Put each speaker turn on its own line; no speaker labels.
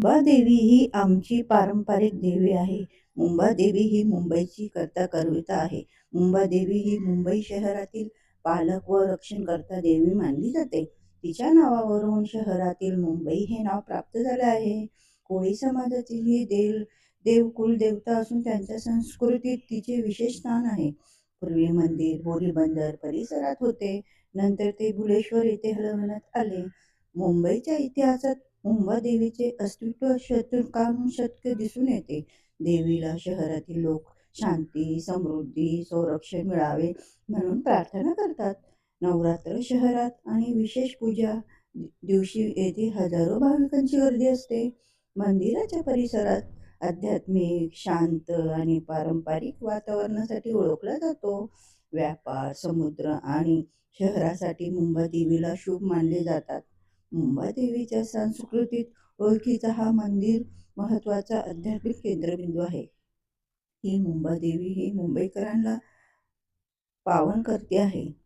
मुंबादेवी ही आमची पारंपरिक देवी आहे. मुंबादेवी ही मुंबईची कर्ता-करविता आहे. मुंबादेवी ही मुंबई शहरातील पालक व रक्षणकर्ता देवी मानली जाते. तिच्या नावावरून शहरातील मुंबई हे नाव प्राप्त झाले आहे. कोळी समाजातील ही देव कुलदेवता असून त्यांच्या संस्कृतीत तिचे विशेष स्थान आहे. पूर्वी मंदिर बोरीबंदर परिसरात होते. नंतर ते भुलेश्वर येथे हलवण्यात आले. मुंबईच्या इतिहासात मुंबादेवीचे अस्तित्व शतकानुशतके दिसून येते. देवीला शहरातील लोक शांती, समृद्धी, संरक्षण मिळावे म्हणून प्रार्थना करतात. नवरात्र शहरात आणि विशेष पूजा दिवशी येथे हजारो भाविकांची गर्दी असते. मंदिराच्या परिसरात आध्यात्मिक, शांत आणि पारंपरिक वातावरणासाठी ओळखला जातो. व्यापार, समुद्र आणि शहरासाठी मुंबादेवीला शुभ मानले जातात. मुंबादेवीच्या संस्कृतीत ओळखीचा हा मंदिर महत्त्वाचा आध्यात्मिक केंद्रबिंदू आहे. ही मुंबादेवी ही मुंबईकरांना पावन करते आहे.